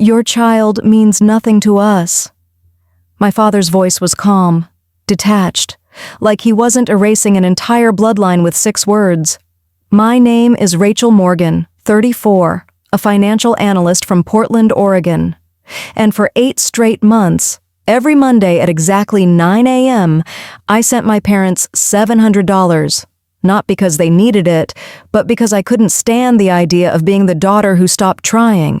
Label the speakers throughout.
Speaker 1: Your child means nothing to us." My father's voice was calm, detached, like he wasn't erasing an entire bloodline with 6 words. "My name is Rachel Morgan, 34, a financial analyst from Portland, Oregon. And for 8 straight months, every Monday at exactly 9 a.m., I sent my parents $700, not because they needed it, but because I couldn't stand the idea of being the daughter who stopped trying.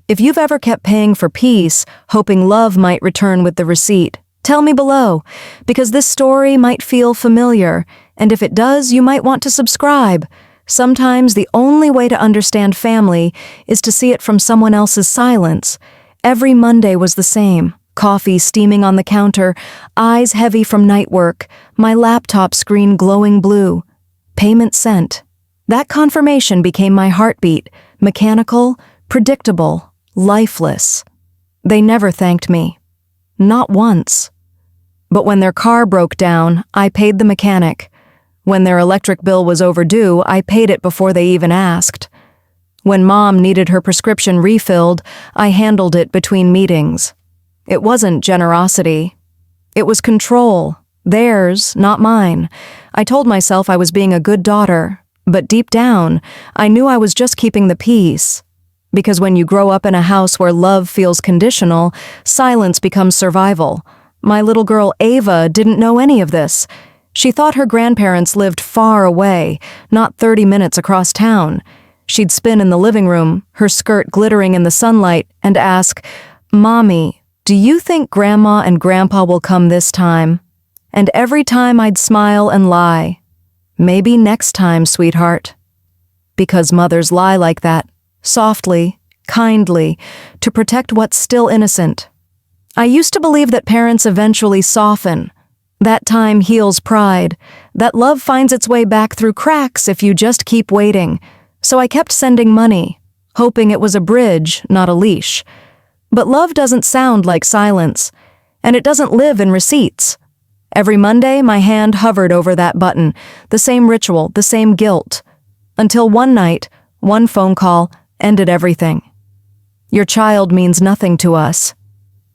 Speaker 1: If you've ever kept paying for peace, hoping love might return with the receipt, tell me below, because this story might feel familiar, and if it does, you might want to subscribe. Sometimes the only way to understand family is to see it from someone else's silence. Every Monday was the same. Coffee steaming on the counter, eyes heavy from night work, my laptop screen glowing blue. Payment sent. That confirmation became my heartbeat, mechanical, predictable, lifeless. They never thanked me. Not once. But when their car broke down, I paid the mechanic. When their electric bill was overdue, I paid it before they even asked. When Mom needed her prescription refilled, I handled it between meetings. It wasn't generosity. It was control. Theirs, not mine. I told myself I was being a good daughter, but deep down, I knew I was just keeping the peace. Because when you grow up in a house where love feels conditional, silence becomes survival. My little girl Ava didn't know any of this. She thought her grandparents lived far away, not 30 minutes across town. She'd spin in the living room, her skirt glittering in the sunlight, and ask, "Mommy, do you think Grandma and Grandpa will come this time?" And every time I'd smile and lie, "Maybe next time, sweetheart." Because mothers lie like that, softly, kindly, to protect what's still innocent. I used to believe that parents eventually soften. That time heals pride. That love finds its way back through cracks if you just keep waiting. So I kept sending money, hoping it was a bridge, not a leash. But love doesn't sound like silence, and it doesn't live in receipts. Every Monday, my hand hovered over that button, the same ritual, the same guilt. Until one night, one phone call ended everything. "Your child means nothing to us."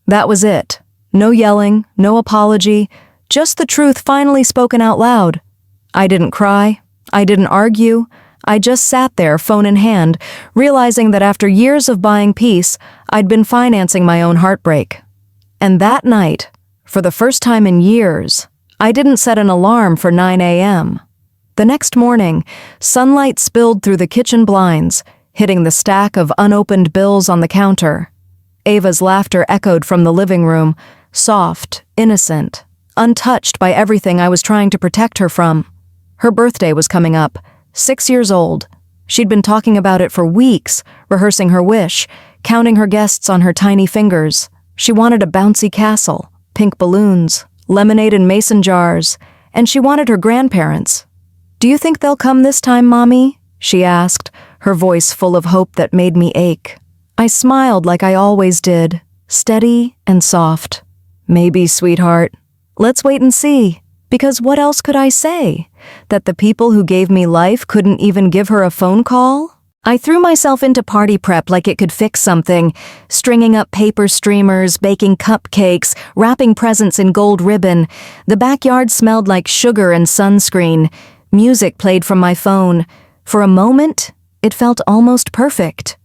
Speaker 1: That was it. No yelling, no apology, just the truth finally spoken out loud. I didn't cry. I didn't argue. I just sat there, phone in hand, realizing that after years of buying peace, I'd been financing my own heartbreak. And that night, for the first time in years, I didn't set an alarm for 9 a.m. The next morning, sunlight spilled through the kitchen blinds, hitting the stack of unopened bills on the counter. Ava's laughter echoed from the living room, soft, innocent, untouched by everything I was trying to protect her from. Her birthday was coming up. 6 years old. She'd been talking about it for weeks, rehearsing her wish, counting her guests on her tiny fingers. She wanted a bouncy castle, pink balloons, lemonade in mason jars, and she wanted her grandparents. "Do you think they'll come this time, Mommy?" she asked, her voice full of hope that made me ache. I smiled like I always did, steady and soft. "Maybe, sweetheart. Let's wait and see." Because what else could I say? That the people who gave me life couldn't even give her a phone call? I threw myself into party prep like it could fix something, stringing up paper streamers, baking cupcakes, wrapping presents in gold ribbon. The backyard smelled like sugar and sunscreen. Music played from my phone. For a moment, it felt almost perfect.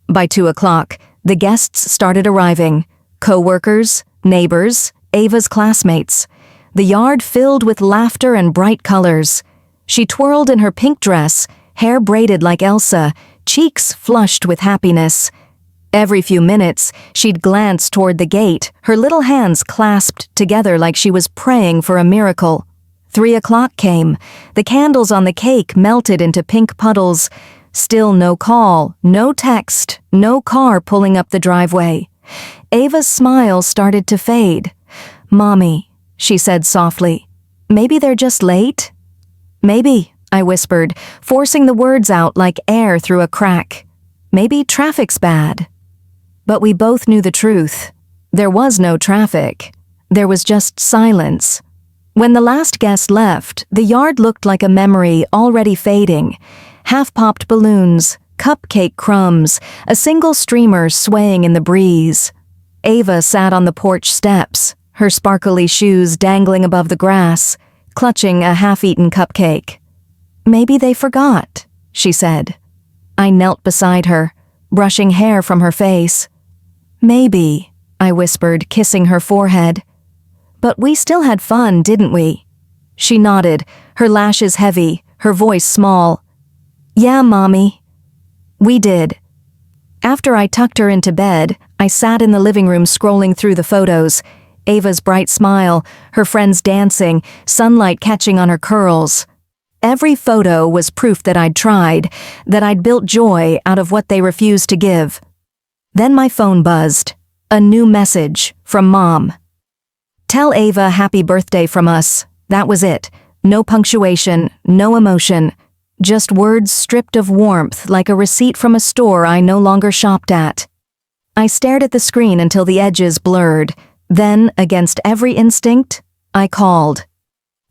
Speaker 1: By 2 o'clock, the guests started arriving. Co-workers, neighbors, Ava's classmates. The yard filled with laughter and bright colors. She twirled in her pink dress, hair braided like Elsa, cheeks flushed with happiness. Every few minutes, she'd glance toward the gate, her little hands clasped together like she was praying for a miracle. 3 o'clock came. The candles on the cake melted into pink puddles. Still no call, no text, no car pulling up the driveway. Ava's smile started to fade. "Mommy," she said softly, "maybe they're just late?" "Maybe," I whispered, forcing the words out like air through a crack. "Maybe traffic's bad." But we both knew the truth. There was no traffic. There was just silence. When the last guest left, the yard looked like a memory already fading. Half-popped balloons, Cupcake crumbs, a single streamer swaying in the breeze. Ava sat on the porch steps, her sparkly shoes dangling above the grass, clutching a half-eaten cupcake. "Maybe they forgot," she said. I knelt beside her, brushing hair from her face. "Maybe," I whispered, kissing her forehead. "But we still had fun, didn't we?" She nodded, her lashes heavy, her voice small. "Yeah, Mommy." We did. After I tucked her into bed, I sat in the living room scrolling through the photos. Ava's bright smile, her friends dancing, sunlight catching on her curls. Every photo was proof that I'd tried, that I'd built joy out of what they refused to give. Then my phone buzzed. A new message from Mom. "Tell Ava happy birthday from us." That was it. No punctuation, no emotion. Just words stripped of warmth like a receipt from a store I no longer shopped at. I stared at the screen until the edges blurred. Then, against every instinct, I called.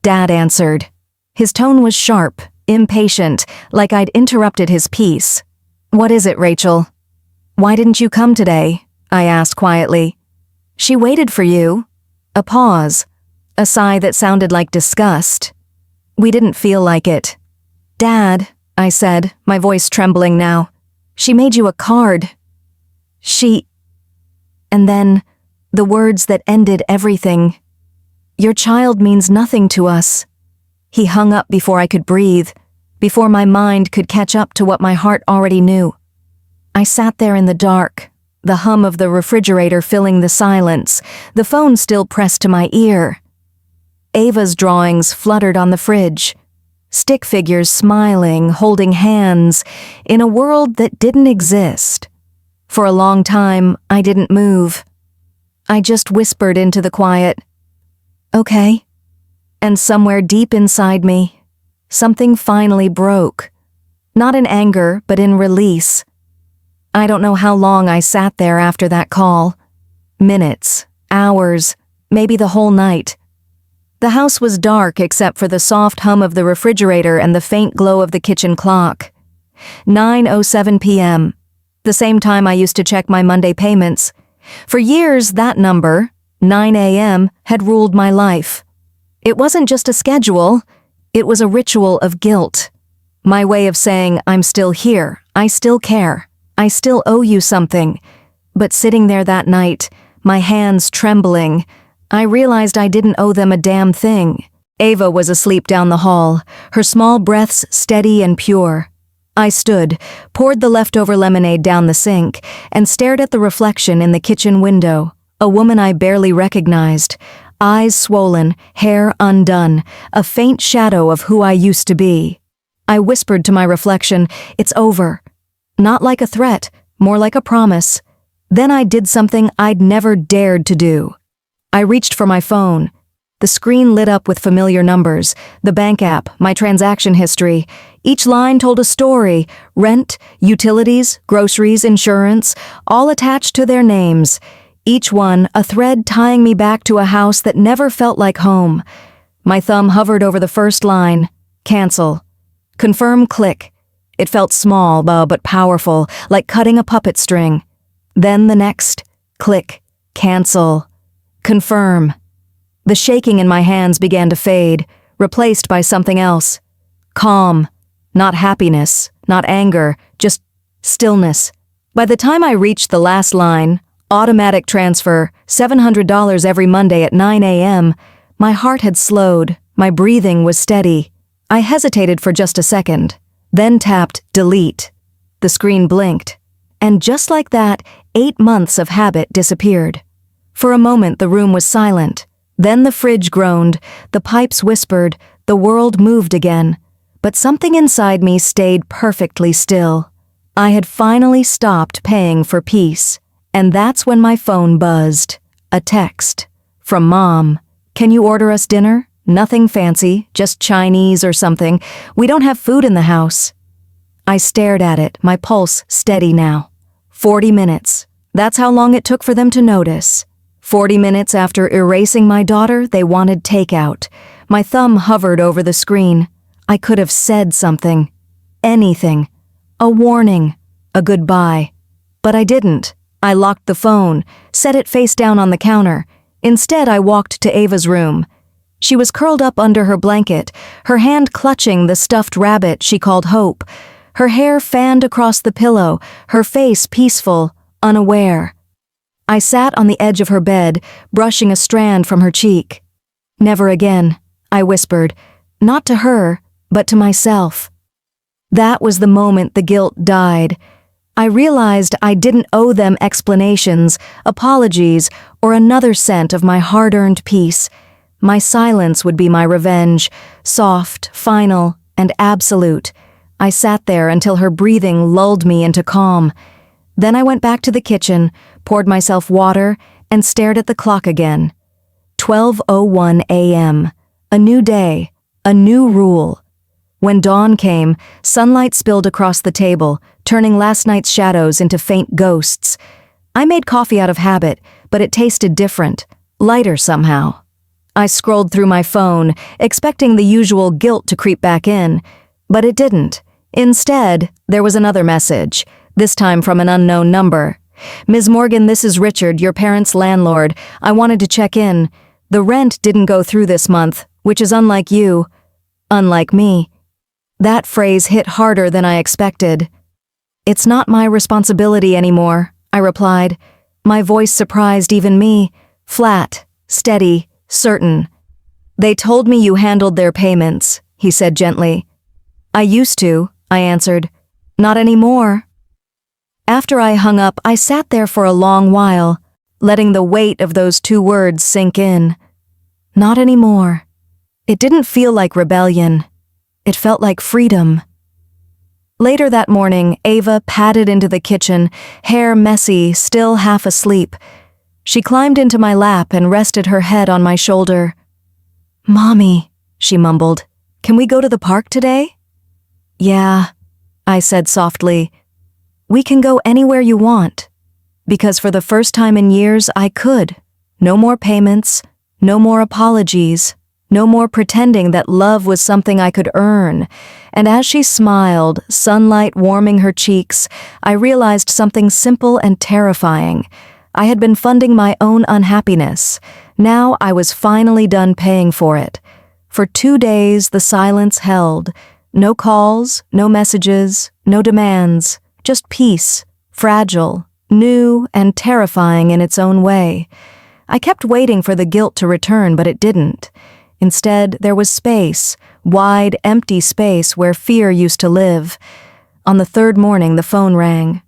Speaker 1: Dad answered. His tone was sharp, impatient, like I'd interrupted his peace. "What is it, Rachel?" "Why didn't you come today?" I asked quietly. "She waited for you." A pause. A sigh that sounded like disgust. "We didn't feel like it." "Dad," I said, my voice trembling now. "She made you a card." She... And then, the words that ended everything. "Your child means nothing to us." He hung up before I could breathe, before my mind could catch up to what my heart already knew. I sat there in the dark, the hum of the refrigerator filling the silence, the phone still pressed to my ear. Ava's drawings fluttered on the fridge. Stick figures smiling, holding hands, in a world that didn't exist. For a long time, I didn't move. I just whispered into the quiet, "Okay." And somewhere deep inside me, something finally broke. Not in anger, but in release. I don't know how long I sat there after that call. Minutes, hours, maybe the whole night. The house was dark except for the soft hum of the refrigerator and the faint glow of the kitchen clock. 9:07 p.m., the same time I used to check my Monday payments. For years, that number, 9 a.m., had ruled my life. It wasn't just a schedule, it was a ritual of guilt. My way of saying, I'm still here, I still care, I still owe you something. But sitting there that night, my hands trembling, I realized I didn't owe them a damn thing. Ava was asleep down the hall, her small breaths steady and pure. I stood, poured the leftover lemonade down the sink, and stared at the reflection in the kitchen window, a woman I barely recognized, eyes swollen, hair undone, a faint shadow of who I used to be. I whispered to my reflection, "It's over." Not like a threat, more like a promise. Then I did something I'd never dared to do. I reached for my phone. The screen lit up with familiar numbers, the bank app, my transaction history. Each line told a story, rent, utilities, groceries, insurance, all attached to their names. Each one a thread tying me back to a house that never felt like home. My thumb hovered over the first line, cancel. Confirm click. It felt small, but powerful, like cutting a puppet string. Then the next, click, cancel. Confirm. The shaking in my hands began to fade, replaced by something else. Calm. Not happiness, not anger, just stillness. By the time I reached the last line, automatic transfer, $700 every Monday at 9 a.m., my heart had slowed, my breathing was steady. I hesitated for just a second, then tapped delete. The screen blinked, and just like that, 8 months of habit disappeared. For a moment the room was silent. Then the fridge groaned, the pipes whispered, the world moved again. But something inside me stayed perfectly still. I had finally stopped paying for peace. And that's when my phone buzzed. A text. From Mom. "Can you order us dinner? Nothing fancy, just Chinese or something. We don't have food in the house." I stared at it, my pulse steady now. 40 minutes. That's how long it took for them to notice. 40 minutes after erasing my daughter, they wanted takeout. My thumb hovered over the screen. I could have said something. Anything. A warning. a goodbye. But I didn't. I locked the phone, set it face down on the counter. Instead, I walked to Ava's room. She was curled up under her blanket, her hand clutching the stuffed rabbit she called Hope. Her hair fanned across the pillow, her face peaceful, unaware. I sat on the edge of her bed, brushing a strand from her cheek. "Never again," I whispered, not to her, but to myself. That was the moment the guilt died. I realized I didn't owe them explanations, apologies, or another cent of my hard-earned peace. My silence would be my revenge, soft, final, and absolute. I sat there until her breathing lulled me into calm. Then I went back to the kitchen, poured myself water, and stared at the clock again. 12:01 a.m. A new day, a new rule. When dawn came, sunlight spilled across the table, turning last night's shadows into faint ghosts. I made coffee out of habit, but it tasted different, lighter somehow. I scrolled through my phone, expecting the usual guilt to creep back in, but it didn't. Instead, there was another message, this time from an unknown number. "Ms. Morgan, this is Richard, your parents' landlord. I wanted to check in. The rent didn't go through this month, which is unlike you. Unlike me." That phrase hit harder than I expected. "It's not my responsibility anymore," I replied. My voice surprised even me, flat, steady, certain. "They told me you handled their payments," he said gently. "I used to," I answered. "Not anymore." After I hung up, I sat there for a long while, letting the weight of those two words sink in. Not anymore. It didn't feel like rebellion. It felt like freedom. Later that morning, Ava padded into the kitchen, hair messy, still half asleep. She climbed into my lap and rested her head on my shoulder. "Mommy," she mumbled, "can we go to the park today?" "Yeah," I said softly. "We can go anywhere you want." Because for the first time in years, I could. No more payments, no more apologies, no more pretending that love was something I could earn. And as she smiled, sunlight warming her cheeks, I realized something simple and terrifying. I had been funding my own unhappiness. Now I was finally done paying for it. For 2 days, the silence held. No calls, no messages, no demands, just peace, fragile, new, and terrifying in its own way. I kept waiting for the guilt to return, but it didn't. Instead, there was space, wide, empty space where fear used to live. On the third morning, the phone rang.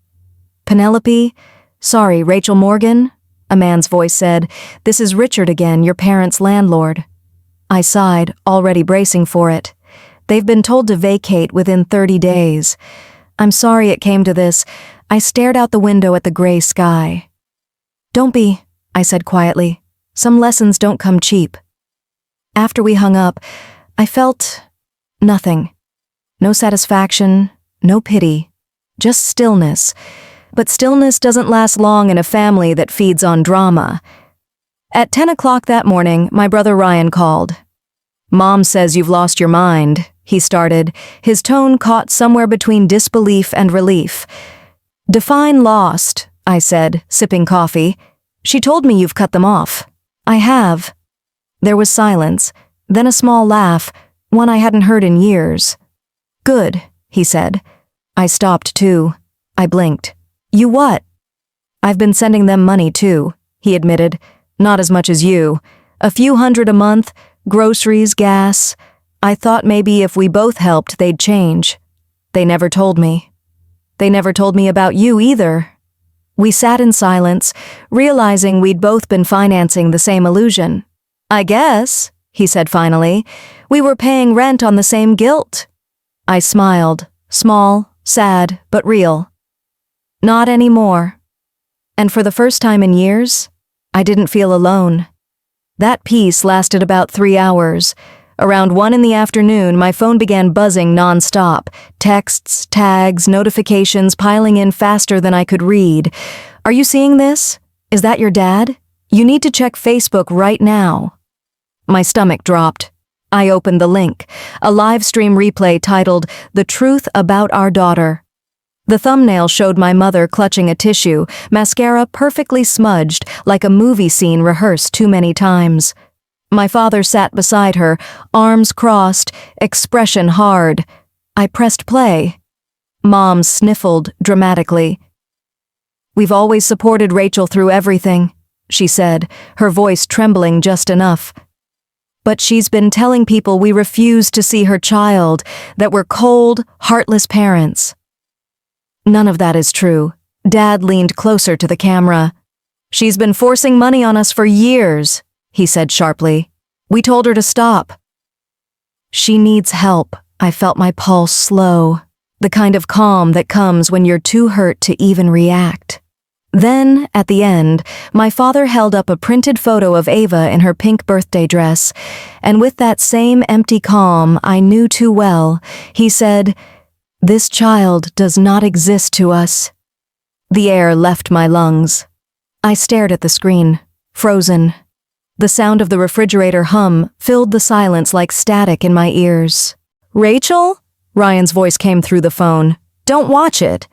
Speaker 1: "Penelope? Sorry, Rachel Morgan?" A man's voice said. "This is Richard again, your parents' landlord." I sighed, already bracing for it. "They've been told to vacate within 30 days. I'm sorry it came to this." I stared out the window at the gray sky. "Don't be," I said quietly. "Some lessons don't come cheap." After we hung up, I felt nothing. No satisfaction, no pity, just stillness. But stillness doesn't last long in a family that feeds on drama. At 10 o'clock that morning, my brother Ryan called. "Mom says you've lost your mind," he started, his tone caught somewhere between disbelief and relief. "Define lost," I said, sipping coffee. "She told me you've cut them off." "I have." There was silence, then a small laugh, one I hadn't heard in years. "Good," he said. I stopped too. I blinked. "You what?" "I've been sending them money too," he admitted. "Not as much as you. A few hundred a month, groceries, gas. I thought maybe if we both helped, they'd change. They never told me. They never told me about you either." We sat in silence, realizing we'd both been financing the same illusion. "I guess," he said finally, "we were paying rent on the same guilt." I smiled, small, sad, but real. "Not anymore." And for the first time in years, I didn't feel alone. That peace lasted about 3 hours. Around 1 in the afternoon, my phone began buzzing nonstop. Texts, tags, notifications piling in faster than I could read. "Are you seeing this? Is that your dad? You need to check Facebook right now." My stomach dropped. I opened the link, a live stream replay titled "The Truth About Our Daughter." The thumbnail showed my mother clutching a tissue, mascara perfectly smudged like a movie scene rehearsed too many times. My father sat beside her, arms crossed, expression hard. I pressed play. Mom sniffled dramatically. "We've always supported Rachel through everything," she said, her voice trembling just enough. "But she's been telling people we refuse to see her child, that we're cold, heartless parents." "None of that is true." Dad leaned closer to the camera. "She's been forcing money on us for years," he said sharply. "We told her to stop." "She needs help." I felt my pulse slow, the kind of calm that comes when you're too hurt to even react. Then, at the end, my father held up a printed photo of Ava in her pink birthday dress, and with that same empty calm I knew too well, he said, "This child does not exist to us." The air left my lungs. I stared at the screen, frozen. The sound of the refrigerator hum filled the silence like static in my ears. "Rachel?" Ryan's voice came through the phone. "Don't watch it."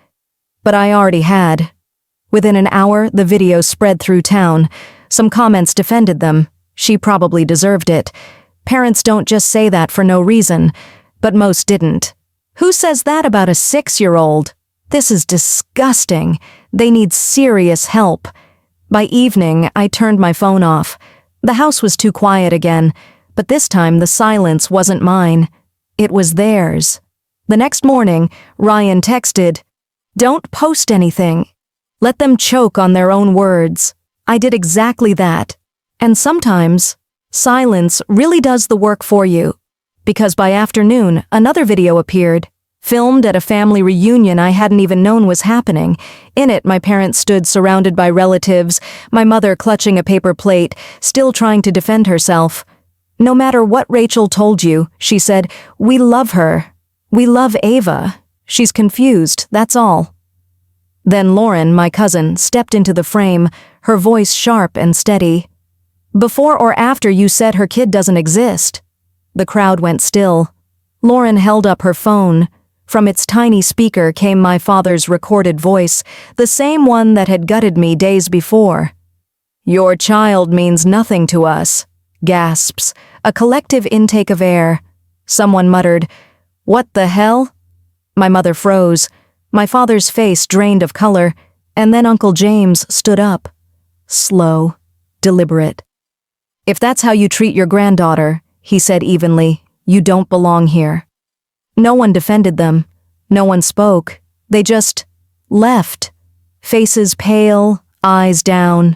Speaker 1: But I already had. Within an hour, the video spread through town. Some comments defended them. She probably deserved it. Parents don't just say that for no reason, but most didn't. Who says that about a 6-year-old? This is disgusting. They need serious help. By evening, I turned my phone off. The house was too quiet again, but this time the silence wasn't mine. It was theirs. The next morning, Ryan texted, "Don't post anything. Let them choke on their own words." I did exactly that. And sometimes, silence really does the work for you. Because by afternoon, another video appeared, filmed at a family reunion I hadn't even known was happening. In it, my parents stood surrounded by relatives, my mother clutching a paper plate, still trying to defend herself. "No matter what Rachel told you," she said, "we love her. We love Ava. She's confused, that's all." Then Lauren, my cousin, stepped into the frame, her voice sharp and steady. "Before or after you said her kid doesn't exist?" The crowd went still. Lauren held up her phone. From its tiny speaker came my father's recorded voice, the same one that had gutted me days before. "Your child means nothing to us." Gasps, a collective intake of air. Someone muttered, "What the hell?" My mother froze. My father's face drained of color, and then Uncle James stood up. Slow, deliberate. "If that's how you treat your granddaughter," he said evenly, "you don't belong here." No one defended them. No one spoke. They just left. Faces pale, eyes down.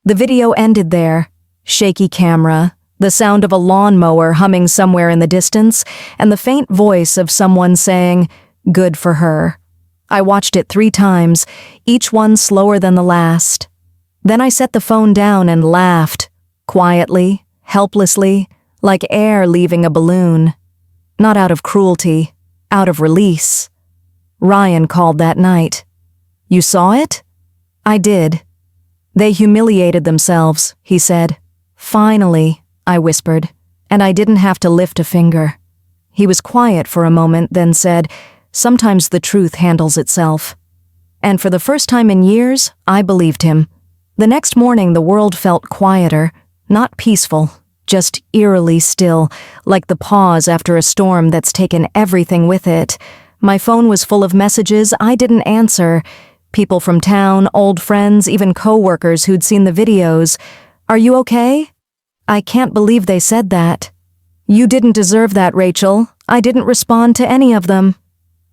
Speaker 1: The video ended there. Shaky camera, the sound of a lawnmower humming somewhere in the distance, and the faint voice of someone saying, "Good for her." I watched it 3 times, each one slower than the last. Then I set the phone down and laughed, quietly, helplessly, like air leaving a balloon. Not out of cruelty, out of release. Ryan called that night. "You saw it?" I did. "They humiliated themselves," he said. "Finally," I whispered, and I didn't have to lift a finger. He was quiet for a moment, then said, "Sometimes the truth handles itself." And for the first time in years, I believed him. The next morning the world felt quieter, not peaceful, just eerily still, like the pause after a storm that's taken everything with it. My phone was full of messages I didn't answer. People from town, old friends, even co-workers who'd seen the videos. "Are you okay?" "I can't believe they said that." "You didn't deserve that, Rachel." I didn't respond to any of them.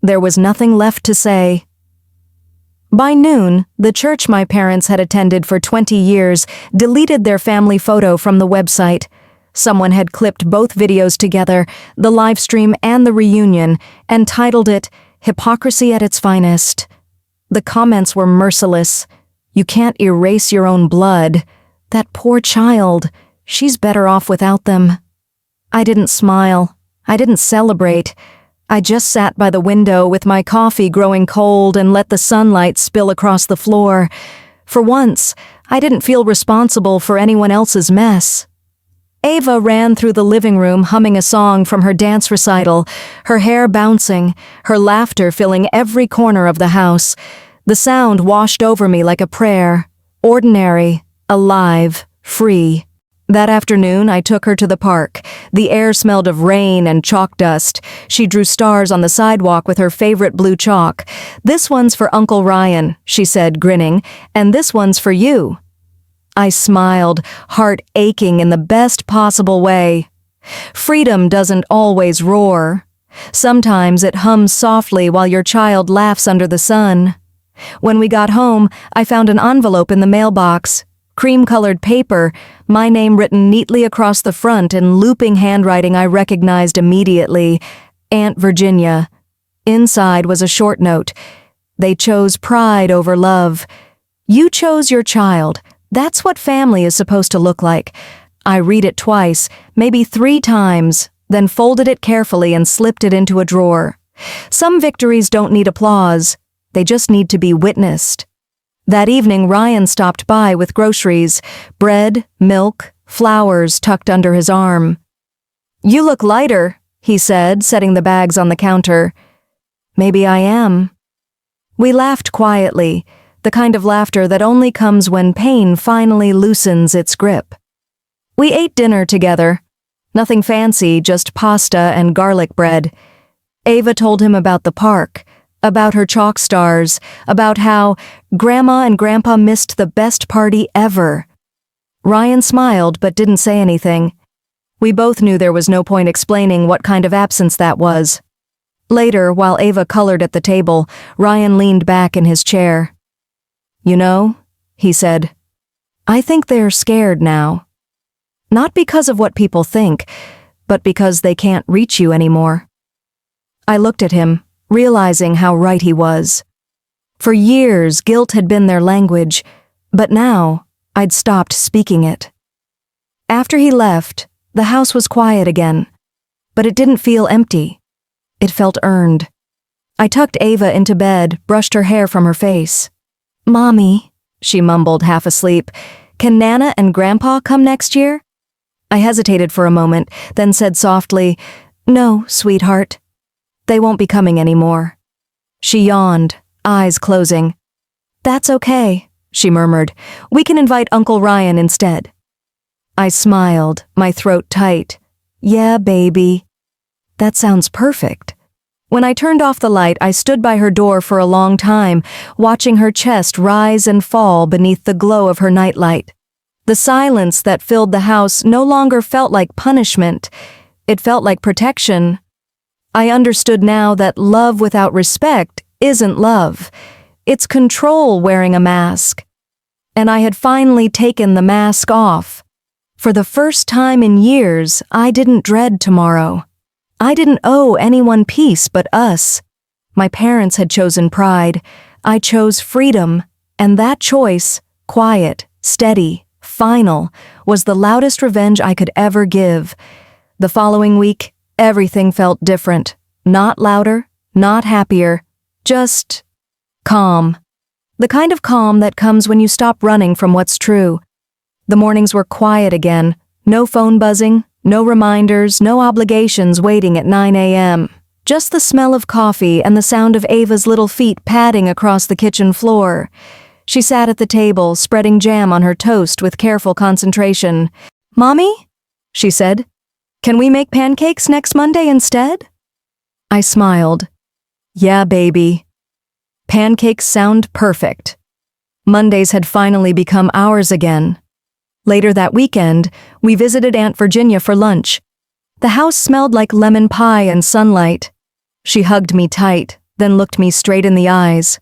Speaker 1: There was nothing left to say. By noon, the church my parents had attended for 20 years deleted their family photo from the website. Someone had clipped both videos together, the live stream and the reunion, and titled it, "Hypocrisy at its finest." The comments were merciless. "You can't erase your own blood. That poor child. She's better off without them." I didn't smile. I didn't celebrate. I just sat by the window with my coffee growing cold and let the sunlight spill across the floor. For once, I didn't feel responsible for anyone else's mess. Ava ran through the living room humming a song from her dance recital, her hair bouncing, her laughter filling every corner of the house. The sound washed over me like a prayer, ordinary, alive, free. That afternoon, I took her to the park. The air smelled of rain and chalk dust. She drew stars on the sidewalk with her favorite blue chalk. "This one's for Uncle Ryan," she said, grinning, "and this one's for you." I smiled, heart aching in the best possible way. Freedom doesn't always roar. Sometimes it hums softly while your child laughs under the sun. When we got home, I found an envelope in the mailbox. Cream-colored paper, my name written neatly across the front in looping handwriting I recognized immediately. Aunt Virginia. Inside was a short note. "They chose pride over love. You chose your child. That's what family is supposed to look like." I read it twice, maybe 3 times, then folded it carefully and slipped it into a drawer. Some victories don't need applause. They just need to be witnessed. That evening, Ryan stopped by with groceries, bread, milk, flowers tucked under his arm. "You look lighter," he said, setting the bags on the counter. "Maybe I am." We laughed quietly, the kind of laughter that only comes when pain finally loosens its grip. We ate dinner together. Nothing fancy, just pasta and garlic bread. Ava told him about the park, about her chalk stars, about how Grandma and Grandpa missed the best party ever. Ryan smiled but didn't say anything. We both knew there was no point explaining what kind of absence that was. Later, while Ava colored at the table, Ryan leaned back in his chair. "You know," he said, "I think they're scared now. Not because of what people think, but because they can't reach you anymore." I looked at him, realizing how right he was. For years, guilt had been their language, but now I'd stopped speaking it. After he left, the house was quiet again, but it didn't feel empty. It felt earned. I tucked Ava into bed, brushed her hair from her face. "Mommy," she mumbled, half asleep, "can Nana and Grandpa come next year?" I hesitated for a moment, then said softly, "No, sweetheart. They won't be coming anymore." She yawned, eyes closing. "That's okay," she murmured. "We can invite Uncle Ryan instead." I smiled, my throat tight. "Yeah, baby. That sounds perfect." When I turned off the light, I stood by her door for a long time, watching her chest rise and fall beneath the glow of her nightlight. The silence that filled the house no longer felt like punishment. It felt like protection. I understood now that love without respect isn't love. It's control wearing a mask. And I had finally taken the mask off. For the first time in years, I didn't dread tomorrow. I didn't owe anyone peace but us. My parents had chosen pride. I chose freedom, and that choice, quiet, steady, final, was the loudest revenge I could ever give. The following week, everything felt different. Not louder, not happier, just calm. The kind of calm that comes when you stop running from what's true. The mornings were quiet again, no phone buzzing, no reminders, no obligations waiting at 9 a.m. Just the smell of coffee and the sound of Ava's little feet padding across the kitchen floor. She sat at the table, spreading jam on her toast with careful concentration. "Mommy?" she said. "Can we make pancakes next Monday instead?" I smiled. "Yeah, baby." Pancakes sound perfect. Mondays had finally become ours again. Later that weekend, we visited Aunt Virginia for lunch. The house smelled like lemon pie and sunlight. She hugged me tight, then looked me straight in the eyes.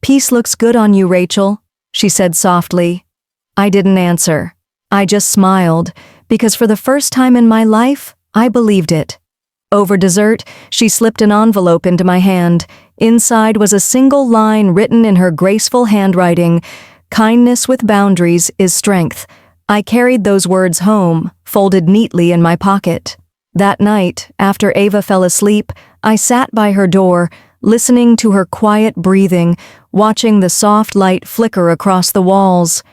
Speaker 1: "Peace looks good on you, Rachel," she said softly. I didn't answer. I just smiled, because for the first time in my life, I believed it. Over dessert, she slipped an envelope into my hand. Inside was a single line written in her graceful handwriting, "Kindness with boundaries is strength." I carried those words home, folded neatly in my pocket. That night, after Ava fell asleep, I sat by her door, listening to her quiet breathing, watching the soft light flicker across the walls.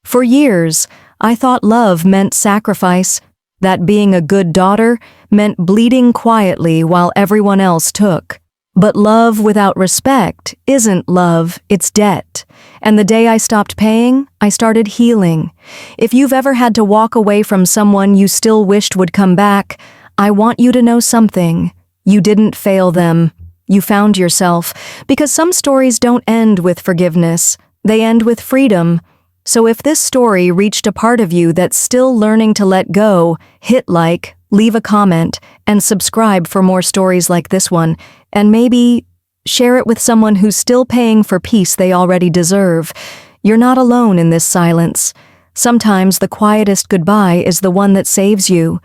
Speaker 1: For years, I thought love meant sacrifice, that being a good daughter meant bleeding quietly while everyone else took. But love without respect isn't love, it's debt. And the day I stopped paying, I started healing. If you've ever had to walk away from someone you still wished would come back, I want you to know something. You didn't fail them. You found yourself. Because some stories don't end with forgiveness. They end with freedom. So if this story reached a part of you that's still learning to let go, hit like, leave a comment, and subscribe for more stories like this one. And maybe share it with someone who's still paying for peace they already deserve. You're not alone in this silence. Sometimes the quietest goodbye is the one that saves you.